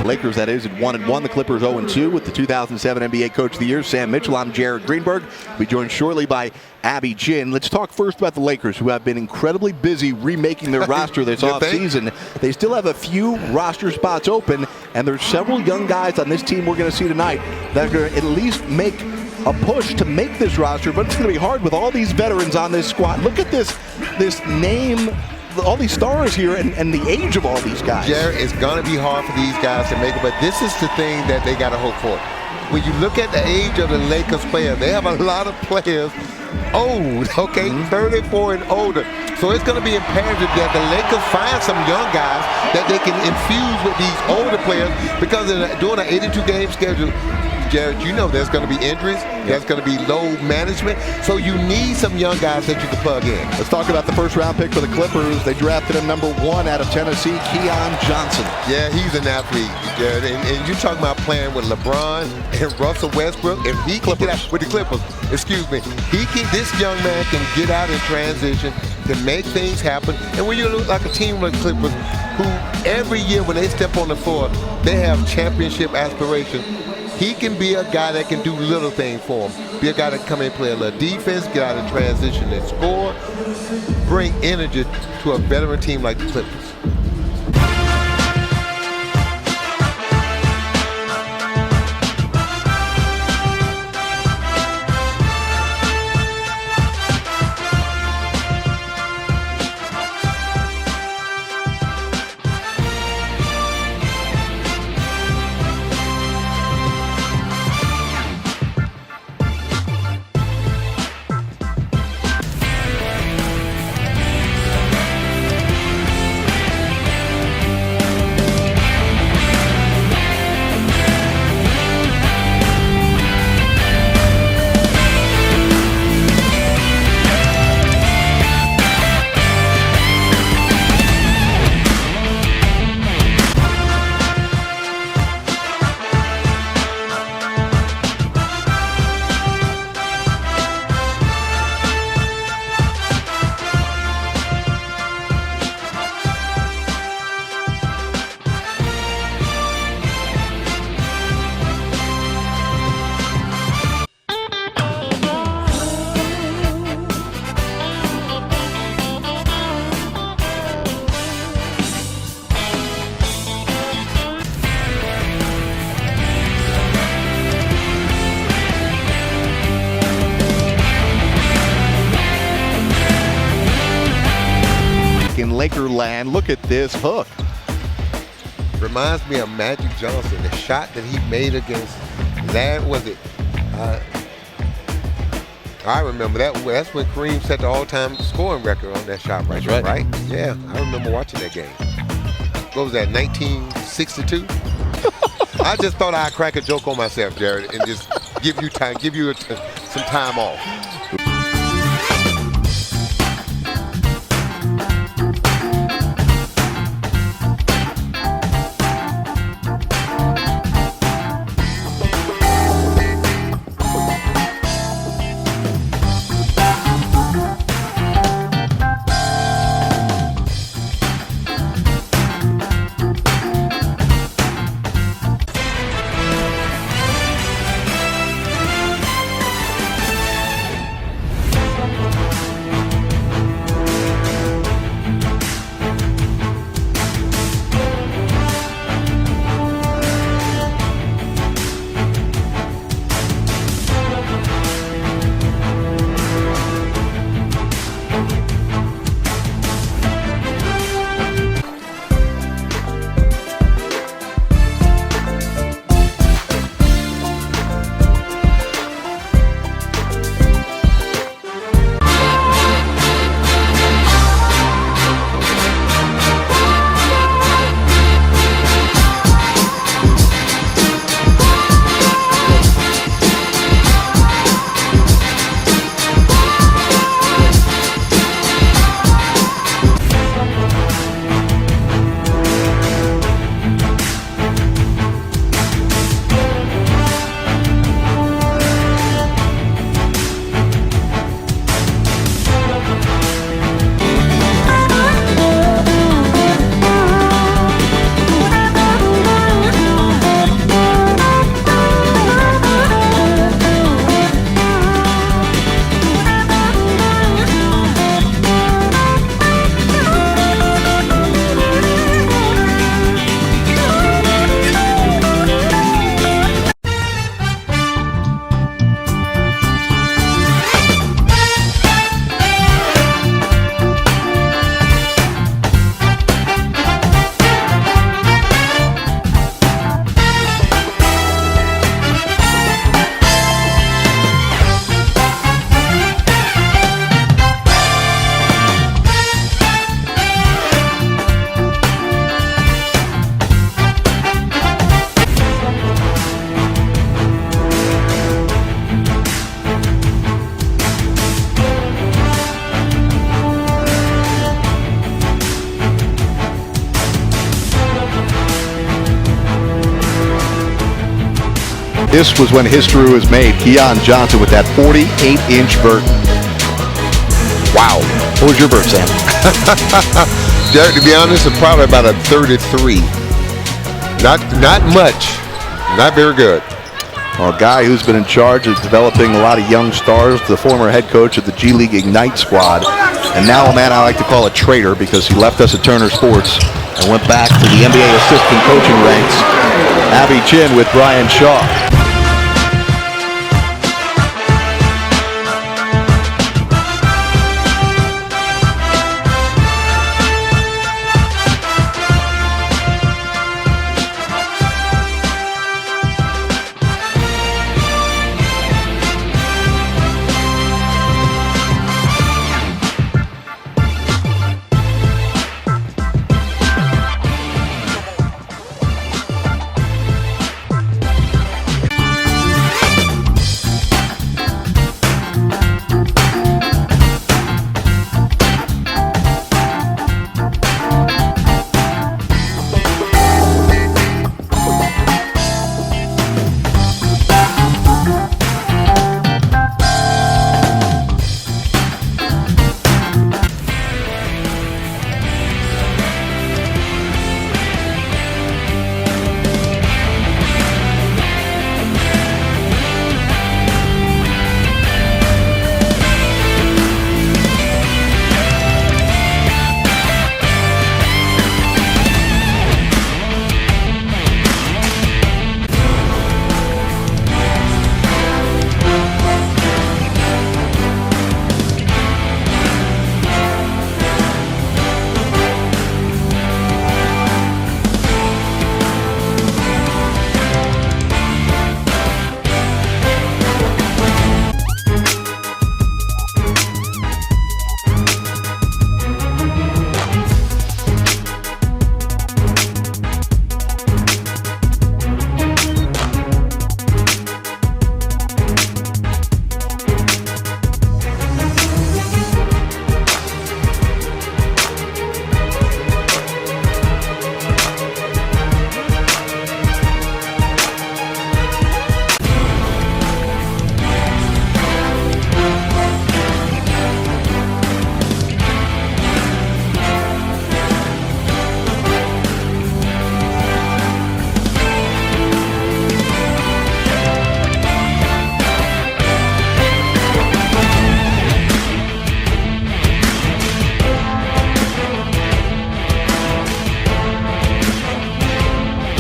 Lakers, that is, at 1-1. The Clippers 0-2 with the 2007 NBA Coach of the Year, Sam Mitchell. I'm Jared Greenberg. We'll be joined shortly by Abby Jin. Let's talk first about the Lakers, who have been incredibly busy remaking their roster this offseason. They still have a few roster spots open, and there's several young guys on this team we're going to see tonight that are going to at least make a push to make this roster, but it's going to be hard with all these veterans on this squad. Look at this name, all these stars here, and the age of all these guys. Jared, it's going to be hard for these guys to make it, but this is the thing that they got to hope for. When you look at the age of the Lakers players, they have a lot of players old, okay, 34 and older. So it's going to be imperative that the Lakers find some young guys that they can infuse with these older players, because during an 82-game schedule, Jared, you know there's going to be injuries, there's going to be load management, so you need some young guys that you can plug in. Let's talk about the first-round pick for the Clippers. They drafted him number 1 out of Tennessee, Keon Johnson. Yeah, he's an athlete, Jared, and you're talking about playing with LeBron and Russell Westbrook. If he can get out with the Clippers, this young man can get out in transition, can make things happen. And when you look like a team like Clippers, who every year when they step on the floor, they have championship aspirations, he can be a guy that can do little things for him. Be a guy that come in and play a little defense, get out of transition and score, bring energy to a veteran team like the Clippers. In Lakerland, look at this hook. Reminds me of Magic Johnson, the shot that he made against I remember that. That's when Kareem set the all-time scoring record on that shot right there, right? Yeah, I remember watching that game. What was that, 1962? I just thought I'd crack a joke on myself, Jared, and just give you some time off. this was when history was made. Keon Johnson with that 48-inch vert. Wow. What was your vert, Sam? Derek, to be honest, it's probably about a 33. Not much. Not very good. Well, a guy who's been in charge of developing a lot of young stars, the former head coach of the G League Ignite squad, and now a man I like to call a traitor because he left us at Turner Sports and went back to the NBA assistant coaching ranks. Abby Chin with Brian Shaw.